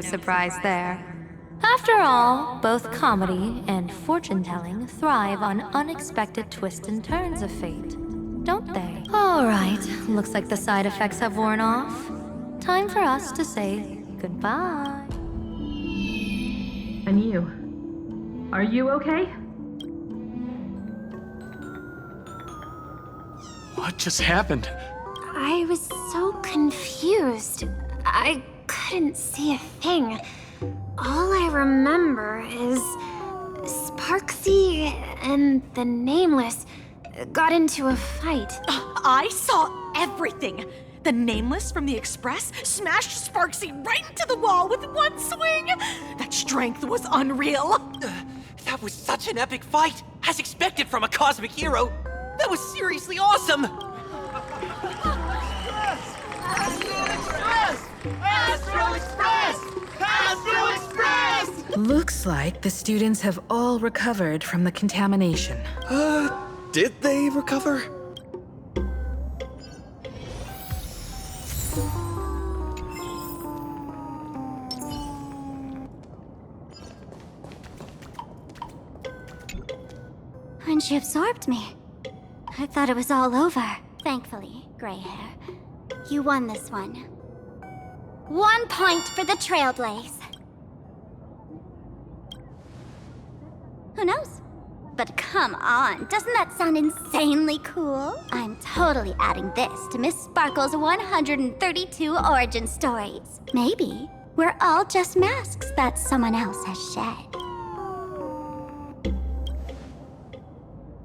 No surprise there. After all, both comedy and fortune-telling thrive on unexpected twists and turns of fate, don't they? Alright, looks like the side effects have worn off. Time for us to say goodbye. And you? Are you okay? What just happened? I was so confused. I couldn't see a thing. All I remember is Sparksy and the Nameless got into a fight. I saw everything. The Nameless from the Express smashed Sparksy right into the wall with one swing. That strength was unreal. That was such an epic fight, as expected from a cosmic hero. That was seriously awesome. Astro Express! Astro Express! Looks like the students have all recovered from the contamination. Did they recover? When she absorbed me, I thought it was all over. Thankfully, gray hair, you won this one. 1 point for the Trailblaze. Who knows? But come on, doesn't that sound insanely cool? I'm totally adding this to Miss Sparkle's 132 origin stories. Maybe we're all just masks that someone else has shed.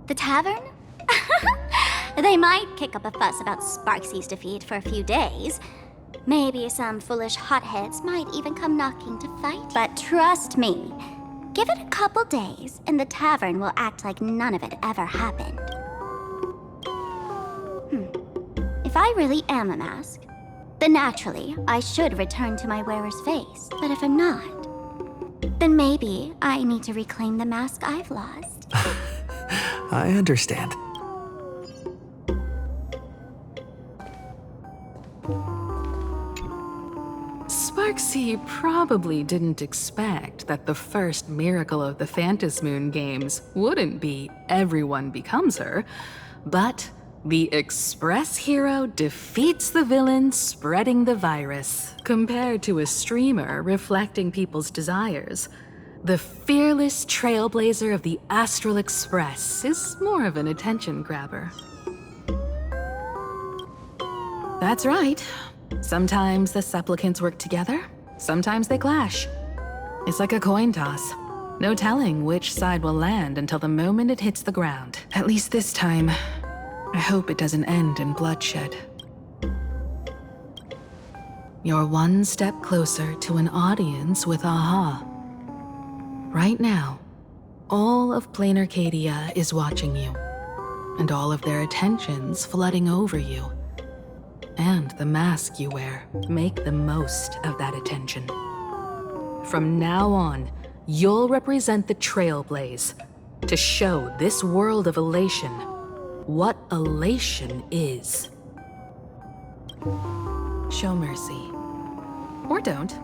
The tavern? They might kick up a fuss about Sparksy's defeat for a few days. Maybe some foolish hotheads might even come knocking to fight. But trust me, give it a couple days and the tavern will act like none of it ever happened. If I really am a mask, then naturally I should return to my wearer's face. But if I'm not, then maybe I need to reclaim the mask I've lost. I understand. Sparksy probably didn't expect that the first miracle of the Phantasmoon games wouldn't be everyone becomes her, but the Express hero defeats the villain spreading the virus. Compared to a streamer reflecting people's desires, the fearless trailblazer of the Astral Express is more of an attention grabber. That's right. Sometimes the supplicants work together, sometimes they clash. It's like a coin toss. No telling which side will land until the moment it hits the ground. At least this time, I hope it doesn't end in bloodshed. You're one step closer to an audience with Aha. Right now, all of Plain Arcadia is watching you, and all of their attention's flooding over you. And the mask you wear, make the most of that attention. From now on, you'll represent the Trailblaze to show this world of elation what elation is. Show mercy. Or don't.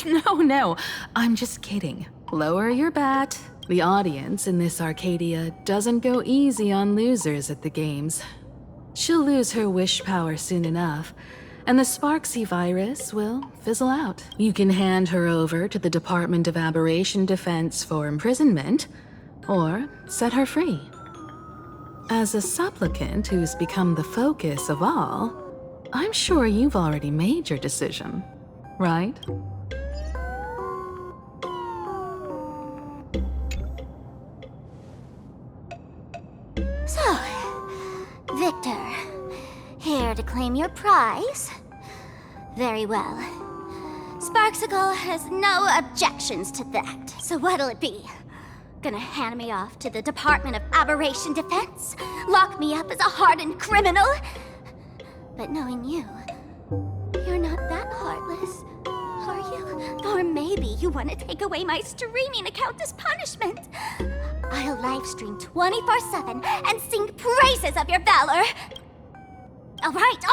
No, I'm just kidding. Lower your bat. The audience in this Arcadia doesn't go easy on losers at the games. She'll lose her wish power soon enough, and the Sparksy virus will fizzle out. You can hand her over to the Department of Aberration Defense for imprisonment, or set her free. As a supplicant who's become the focus of all, I'm sure you've already made your decision, right? So, Victor, here to claim your prize? Very well. Sparksicle has no objections to that. So what'll it be? Gonna hand me off to the Department of Aberration Defense? Lock me up as a hardened criminal? But knowing you, you're not that heartless, are you? Or maybe you want to take away my streaming account as punishment. I'll livestream 24/7 and sing praises of your valor. All right.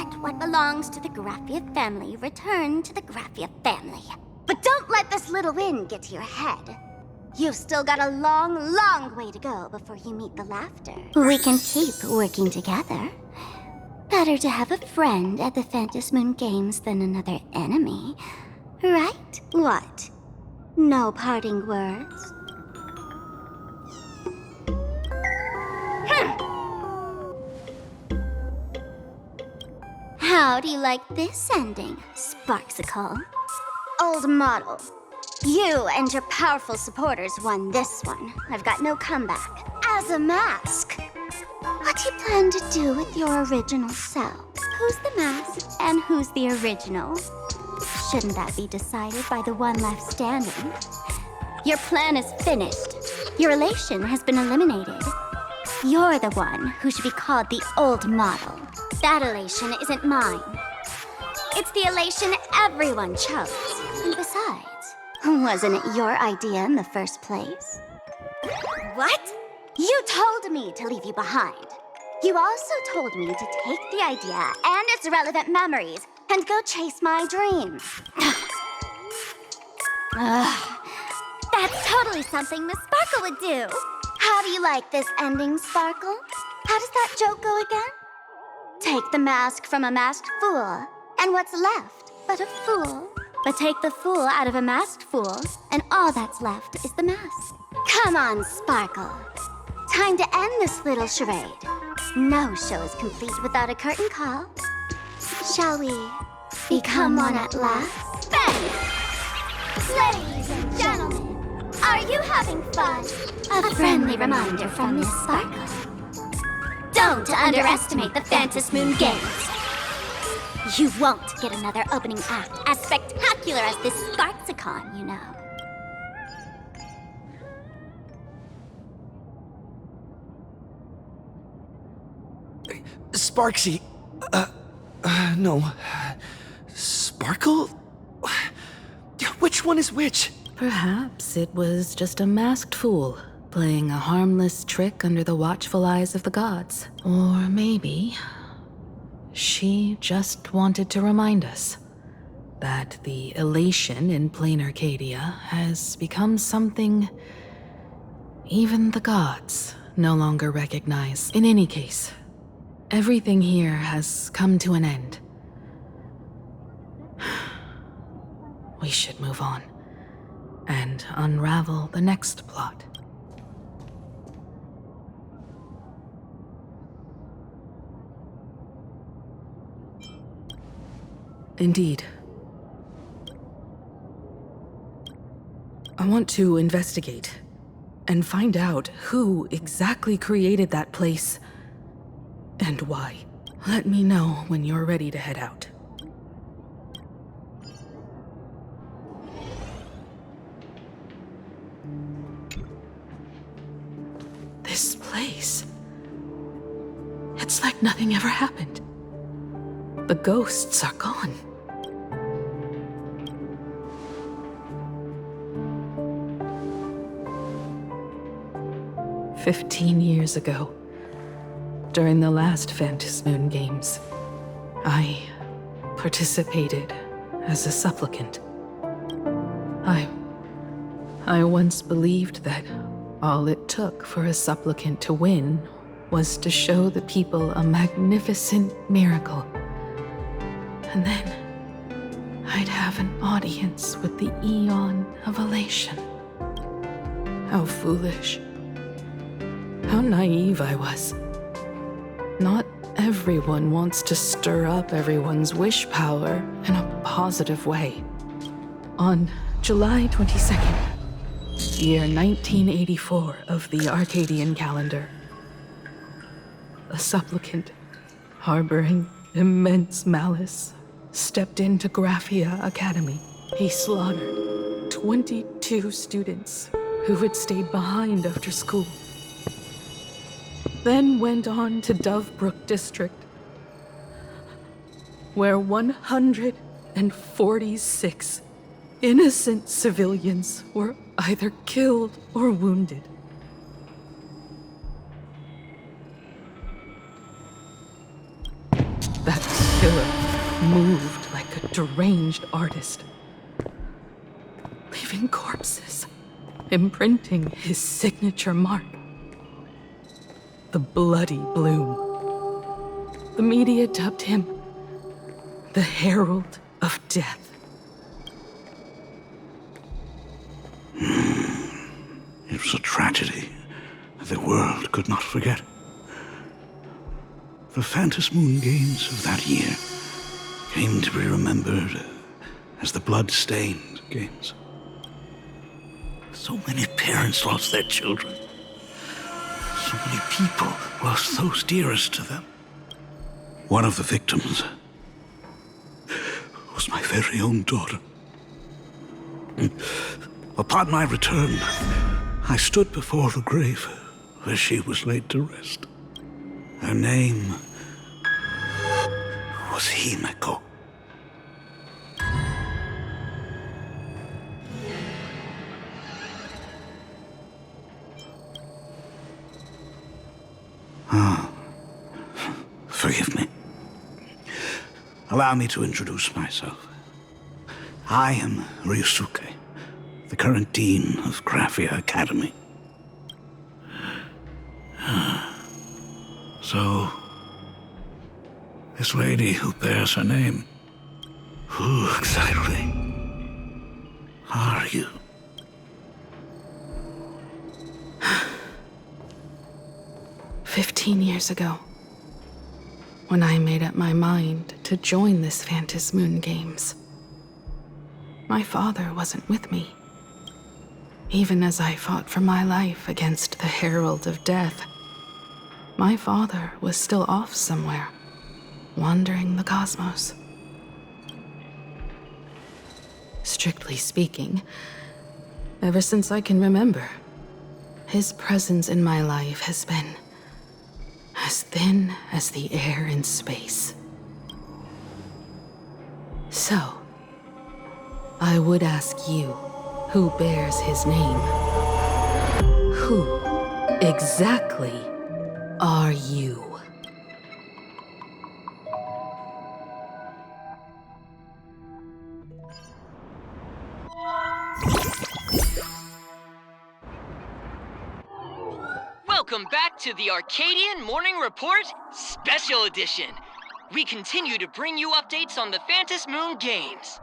Let what belongs to the Graphia family return to the Graphia family. But don't let this little win get to your head. You've still got a long, long way to go before you meet the laughter. We can keep working together. Better to have a friend at the Phantom Moon Games than another enemy. Right? What? No parting words? How do you like this ending, Sparksicle? Old model. You and your powerful supporters won this one. I've got no comeback. As a mask, what do you plan to do with your original self? Who's the mask and who's the original? Shouldn't that be decided by the one left standing? Your plan is finished. Your relation has been eliminated. You're the one who should be called the old model. That elation isn't mine. It's the elation everyone chose. And besides, wasn't it your idea in the first place? What? You told me to leave you behind. You also told me to take the idea and its relevant memories and go chase my dreams. That's totally something Miss Sparkle would do. How do you like this ending, Sparkle? How does that joke go again? Take the mask from a masked fool, and what's left but a fool? But take the fool out of a masked fool, and all that's left is the mask. Come on, Sparkle. Time to end this little charade. No show is complete without a curtain call. Shall we become one at last? Bang! Ladies and gentlemen, are you having fun? A friendly reminder from Miss Sparkle. Don't underestimate the Phantom Moon Games. You won't get another opening act as spectacular as this Sparksicon, you know. Sparksy. No. Sparkle? Which one is which? Perhaps it was just a masked fool, playing a harmless trick under the watchful eyes of the gods. Or maybe she just wanted to remind us that the elation in plain Arcadia has become something even the gods no longer recognize. In any case, everything here has come to an end. We should move on and unravel the next plot. Indeed. I want to investigate and find out who exactly created that place and why. Let me know when you're ready to head out. This place. It's like nothing ever happened. The ghosts are gone. "15 years ago, during the last Phantom Moon Games, I participated as a supplicant. I once believed that all it took for a supplicant to win was to show the people a magnificent miracle. And then I'd have an audience with the Eon of Elation. How foolish. How naive I was. Not everyone wants to stir up everyone's wish power in a positive way. On July 22nd, year 1984 of the Arcadian calendar, a supplicant harboring immense malice stepped into Graphia Academy. He slaughtered 22 students who had stayed behind after school. Then went on to Dovebrook District, where 146 innocent civilians were either killed or wounded. That killer moved like a deranged artist, leaving corpses, imprinting his signature mark. The Bloody Bloom. The media dubbed him the Herald of Death. It was a tragedy the world could not forget. The Phantom Moon Games of that year came to be remembered as the Blood-Stained Games. So many parents lost their children. So many people lost those dearest to them. One of the victims was my very own daughter. Upon my return, I stood before the grave where she was laid to rest. Her name was Himeko. Forgive me. Allow me to introduce myself. I am Ryusuke, the current dean of Graphia Academy. So, this lady who bears her name, who exactly are you? "15 years ago, when I made up my mind to join this Phantom Moon Games, my father wasn't with me. Even as I fought for my life against the Herald of Death, my father was still off somewhere, wandering the cosmos. Strictly speaking, ever since I can remember, his presence in my life has been as thin as the air in space. So, I would ask you, who bears his name? Who exactly are you? Welcome back to the Arcadian Morning Report Special Edition. We continue to bring you updates on the Phantom Moon Games.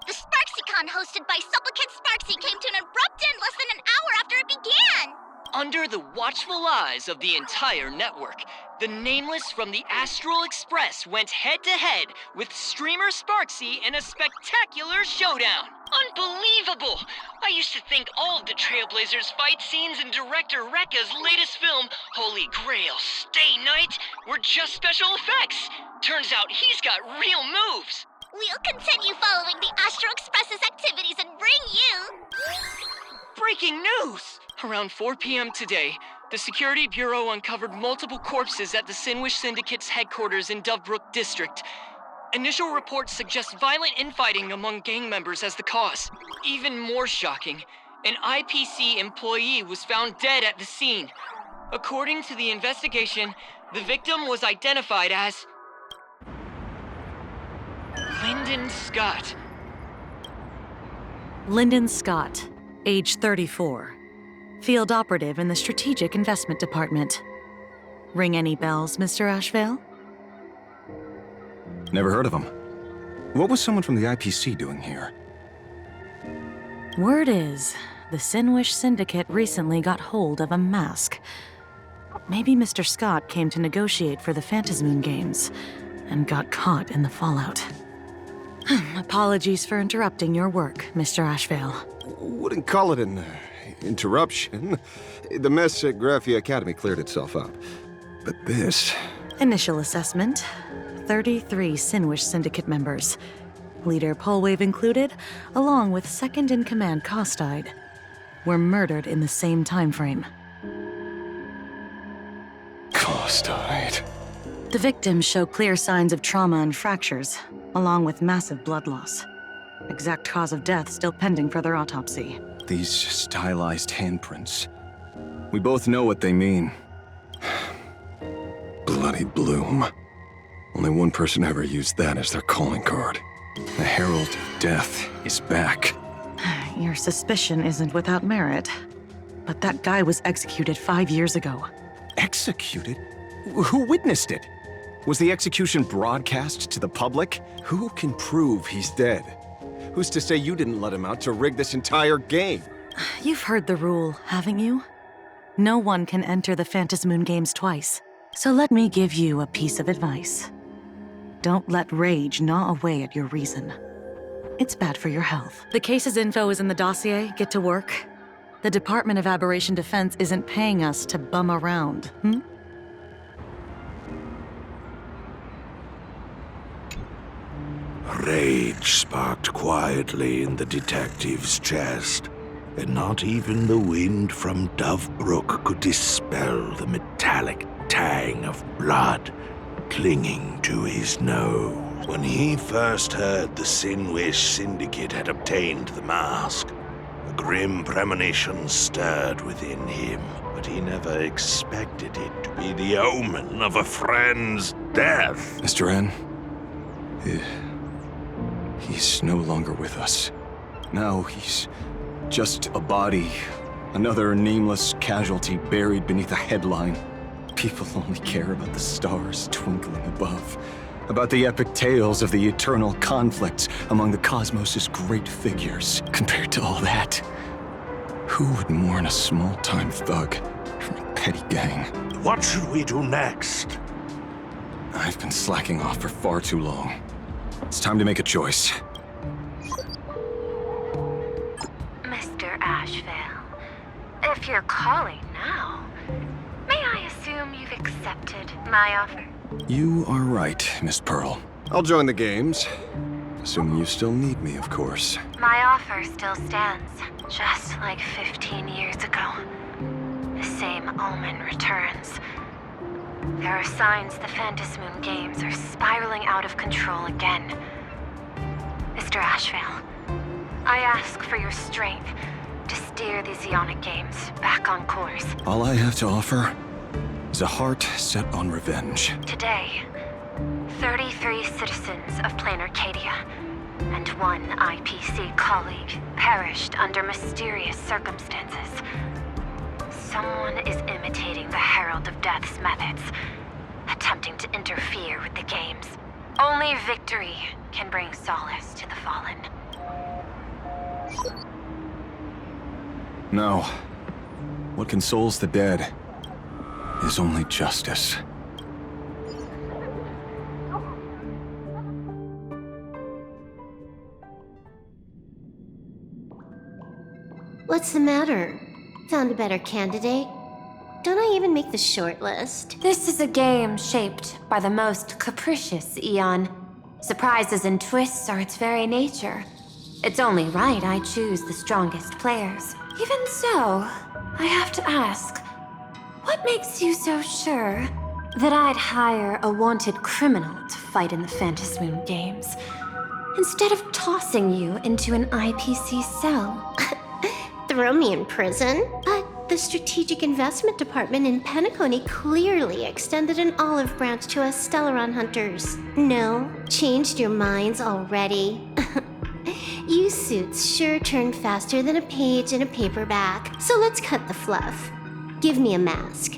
The SparksyCon hosted by Supplicant Sparksy came to an abrupt end less than an hour after it began. Under the watchful eyes of the entire network, the Nameless from the Astral Express went head-to-head with streamer Sparksy in a spectacular showdown. Unbelievable! I used to think all of the Trailblazers' fight scenes in director Rekka's latest film, Holy Grail Stay Night, were just special effects. Turns out he's got real moves. We'll continue following the Astral Express's activities and bring you... Breaking news! Around 4 p.m. today, the Security Bureau uncovered multiple corpses at the Sinwish Syndicate's headquarters in Dovebrook District. Initial reports suggest violent infighting among gang members as the cause. Even more shocking, an IPC employee was found dead at the scene. According to the investigation, the victim was identified as Lyndon Scott. Lyndon Scott, age 34. Field operative in the Strategic Investment Department. Ring any bells, Mr. Ashvale? Never heard of him. What was someone from the IPC doing here? Word is, the Sinwish Syndicate recently got hold of a mask. Maybe Mr. Scott came to negotiate for the Phantom Moon Games and got caught in the fallout. Apologies for interrupting your work, Mr. Ashvale. Wouldn't call it an interruption. The mess at Graphia Academy cleared itself up. But this... Initial assessment, 33 Sinwish Syndicate members. Leader Polwave included, along with second-in-command Costide, were murdered in the same time frame. Costide. The victims show clear signs of trauma and fractures, along with massive blood loss. Exact cause of death still pending further autopsy. These stylized handprints. We both know what they mean. Bloody Bloom. Only one person ever used that as their calling card. The Herald of Death is back. Your suspicion isn't without merit. But that guy was executed 5 years ago. Executed? Who witnessed it? Was the execution broadcast to the public? Who can prove he's dead? Who's to say you didn't let him out to rig this entire game? You've heard the rule, haven't you? No one can enter the Phantasmoon games twice. So let me give you a piece of advice. Don't let rage gnaw away at your reason. It's bad for your health. The case's info is in the dossier. Get to work. The Department of Aberration Defense isn't paying us to bum around, Rage sparked quietly in the detective's chest, and not even the wind from Dovebrook could dispel the metallic tang of blood clinging to his nose. When he first heard the Sinwish Syndicate had obtained the mask, a grim premonition stirred within him, but he never expected it to be the omen of a friend's death. Mr. N, he's no longer with us. Now he's just a body, another nameless casualty buried beneath a headline. People only care about the stars twinkling above, about the epic tales of the eternal conflicts among the cosmos' great figures. Compared to all that, who would mourn a small-time thug from a petty gang? What should we do next? I've been slacking off for far too long. It's time to make a choice. Mr. Ashvale, if you're calling now, may I assume you've accepted my offer? You are right, Miss Pearl. I'll join the games. Assuming you still need me, of course. My offer still stands, just like 15 years ago. The same omen returns. There are signs the Phantasmoon games are spiraling out of control again. Mr. Ashvale, I ask for your strength to steer the Zeonic games back on course. All I have to offer is a heart set on revenge. Today, 33 citizens of Plain Arcadia and 1 IPC colleague perished under mysterious circumstances. Someone is imitating the Herald of Death's methods, attempting to interfere with the games. Only victory can bring solace to the fallen. No. What consoles the dead is only justice. What's the matter? Found a better candidate? Don't I even make the shortlist? This is a game shaped by the most capricious Eon. Surprises and twists are its very nature. It's only right I choose the strongest players. Even so, I have to ask, what makes you so sure that I'd hire a wanted criminal to fight in the Phantasmoon games, instead of tossing you into an IPC cell? Throw me in prison? But the Strategic Investment Department in Penacony clearly extended an olive branch to us Stellaron hunters. No? Changed your minds already? You suits sure turn faster than a page in a paperback, so let's cut the fluff. Give me a mask.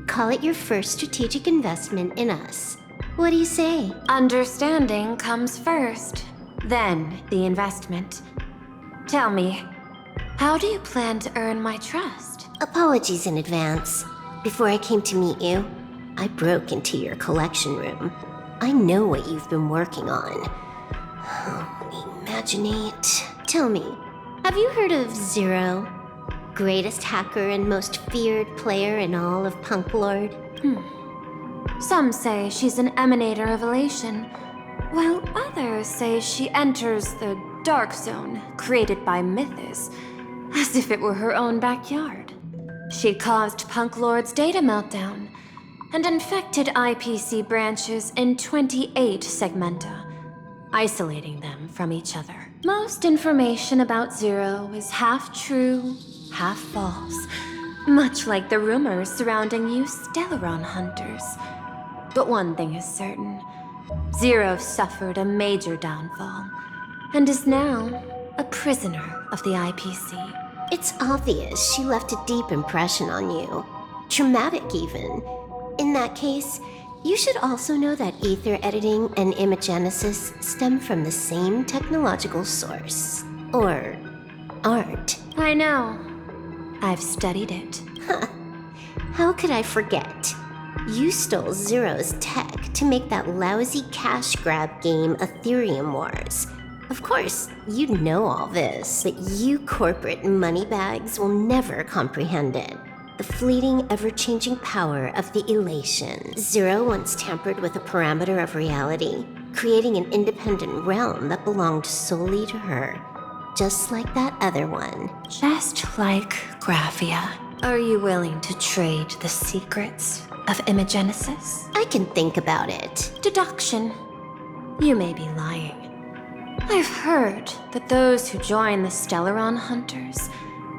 Call it your first strategic investment in us. What do you say? Understanding comes first, then the investment. Tell me, how do you plan to earn my trust? Apologies in advance. Before I came to meet you, I broke into your collection room. I know what you've been working on. Imaginate. Tell me, have you heard of Zero? Greatest hacker and most feared player in all of Punk Lord? Some say she's an emanator of elation, while others say she enters the dark zone created by Mythos, as if it were her own backyard. She caused Punk Lord's data meltdown and infected IPC branches in 28 segmenta, isolating them from each other. Most information about Zero is half true, half false, much like the rumors surrounding you Stellaron hunters. But one thing is certain, Zero suffered a major downfall, and is now a prisoner of the IPC. It's obvious she left a deep impression on you. Traumatic, even. In that case, you should also know that ether editing and imagenesis stem from the same technological source. Or art. I know. I've studied it. How could I forget? You stole Zero's tech to make that lousy cash grab game Ethereum Wars. Of course, you know all this, but you corporate moneybags will never comprehend it. The fleeting, ever-changing power of the elation. Zero once tampered with a parameter of reality, creating an independent realm that belonged solely to her. Just like that other one. Just like Graphia. Are you willing to trade the secrets of imagenesis? I can think about it. Deduction. You may be lying. I've heard that those who join the Stellaron Hunters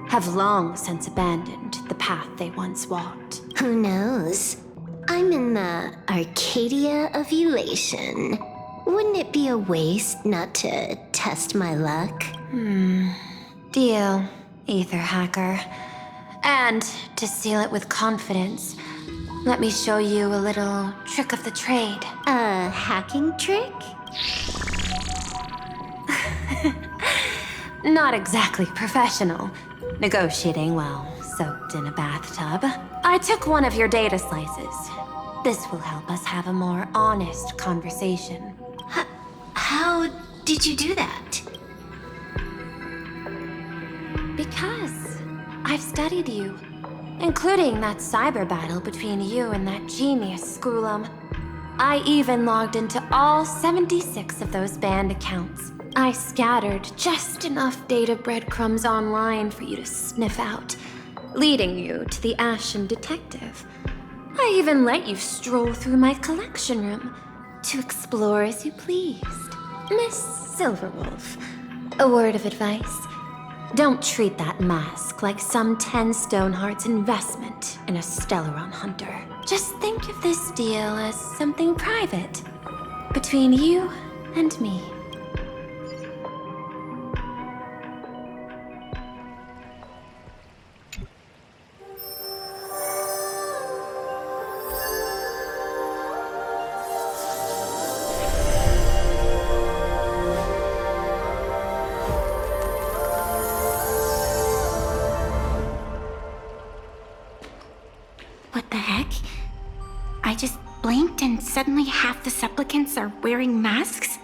have long since abandoned the path they once walked. Who knows? I'm in the Arcadia of Elation. Wouldn't it be a waste not to test my luck? Deal, Ether Hacker. And to seal it with confidence, let me show you a little trick of the trade. A hacking trick? Not exactly professional. Negotiating while soaked in a bathtub. I took one of your data slices. This will help us have a more honest conversation. How did you do that? Because I've studied you, including that cyber battle between you and that genius Skrulum. I even logged into all 76 of those banned accounts. I scattered just enough data breadcrumbs online for you to sniff out, leading you to the Ashen Detective. I even let you stroll through my collection room to explore as you pleased. Miss Silverwolf, a word of advice. Don't treat that mask like some 10 Stonehearts investment in a Stellaron Hunter. Just think of this deal as something private, between you and me. What the heck? I just blinked and suddenly half the supplicants are wearing masks?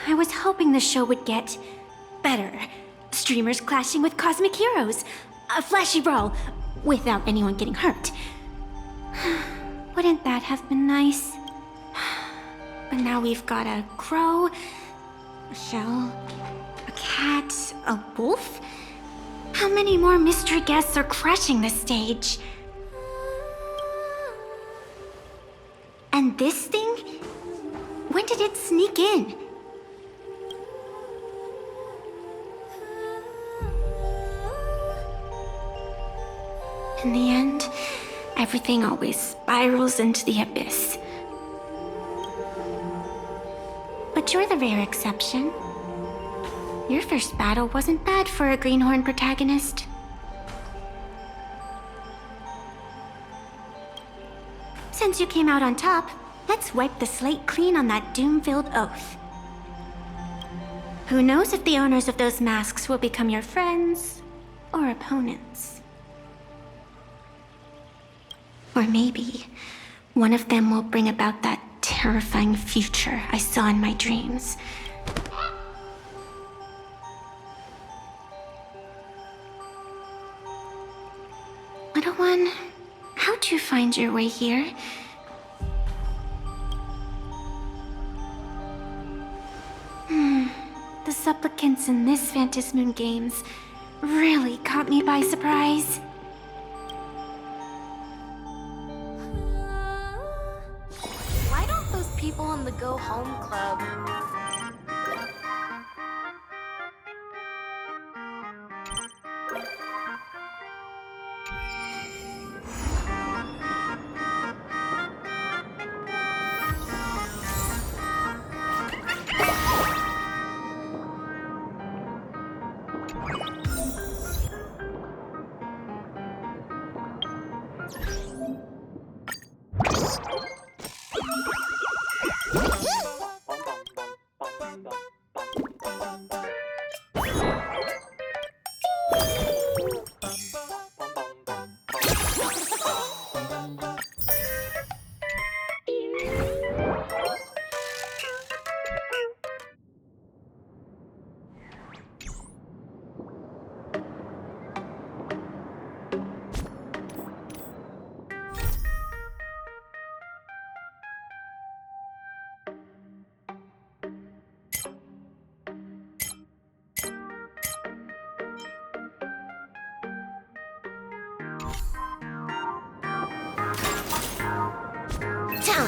I was hoping the show would get better. Streamers clashing with cosmic heroes. A flashy brawl without anyone getting hurt. Wouldn't that have been nice? But now we've got a crow, a shell, a cat, a wolf? How many more mystery guests are crashing the stage? And this thing? When did it sneak in? In the end, everything always spirals into the abyss. But you're the rare exception. Your first battle wasn't bad for a greenhorn protagonist. Since you came out on top, let's wipe the slate clean on that doom-filled oath. Who knows if the owners of those masks will become your friends or opponents? Or maybe one of them will bring about that terrifying future I saw in my dreams. Little one, how'd you find your way here? The supplicants in this Phantasmoon Games really caught me by surprise. Why don't those people in the Go Home Club...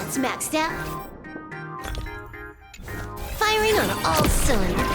That's maxed out. Firing on all cylinders.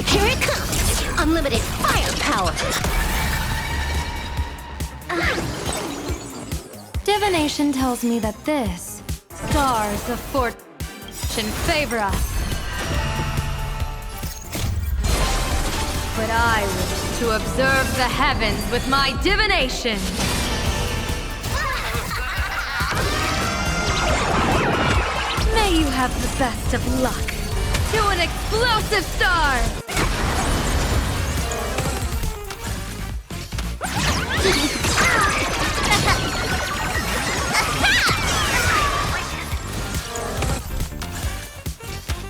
Here it comes! Unlimited firepower! Divination tells me that this stars of fortune favor us. But I wish to observe the heavens with my divination. May you have the best of luck to an explosive star!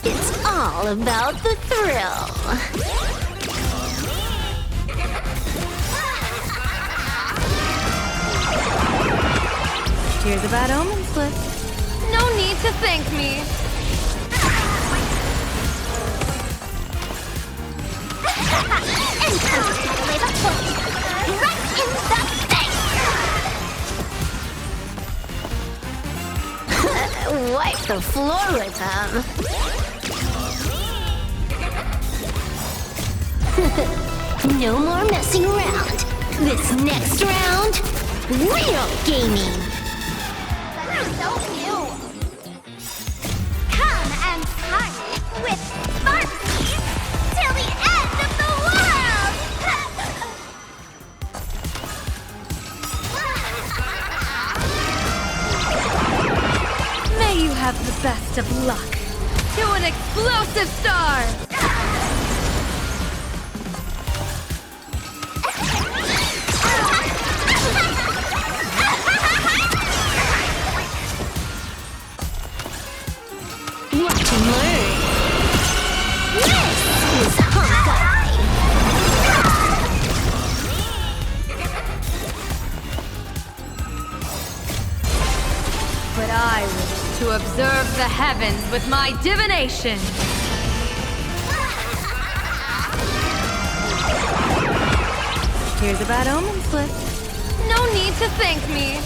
It's all about the thrill. Here's a bad omen slip. No need to thank me. Right in the face! Wipe the floor with them. No more messing around. This next round, real gaming. That's so new! Come and party with Sparky till the end of the world! May you have the best of luck to an explosive star! Watch and learn. This is Honkai. But I wish to observe the heavens with my divination. Here's a bad omen slip. No need to thank me.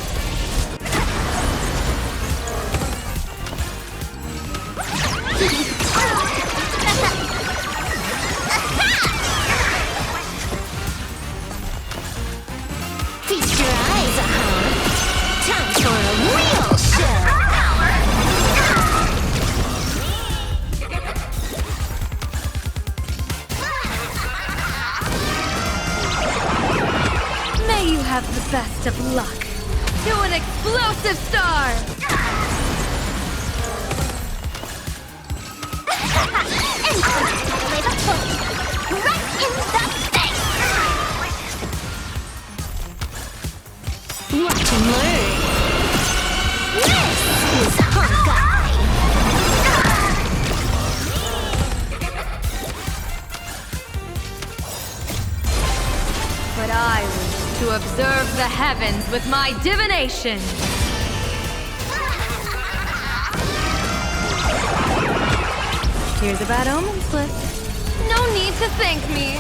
Feast your eyes, time for a real show. May you have the best of luck to an explosive star! Right in the face! Watch and learn. This is Honkai. But I wish to observe the heavens with my divination. Here's a bad omen slip. No need to thank me.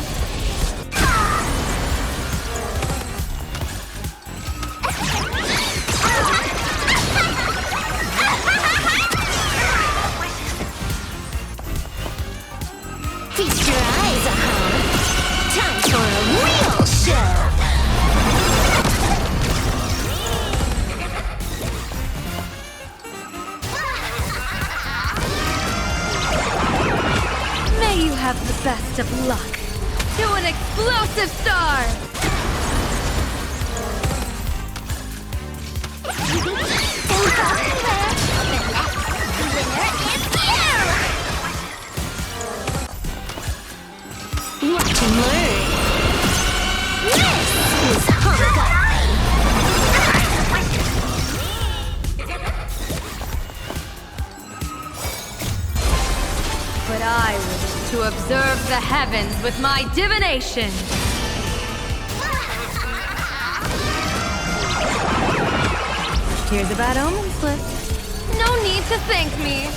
Feast your eyes, time for a real show. May you have the best of luck to an explosive star! Don't go anywhere. The next winner is you! Watch and learn. This is Honkai. But I wish to observe the heavens with my divination. Here's a bad omen slip. No need to thank me.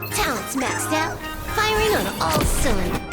Talent's maxed out. Firing on all cylinders.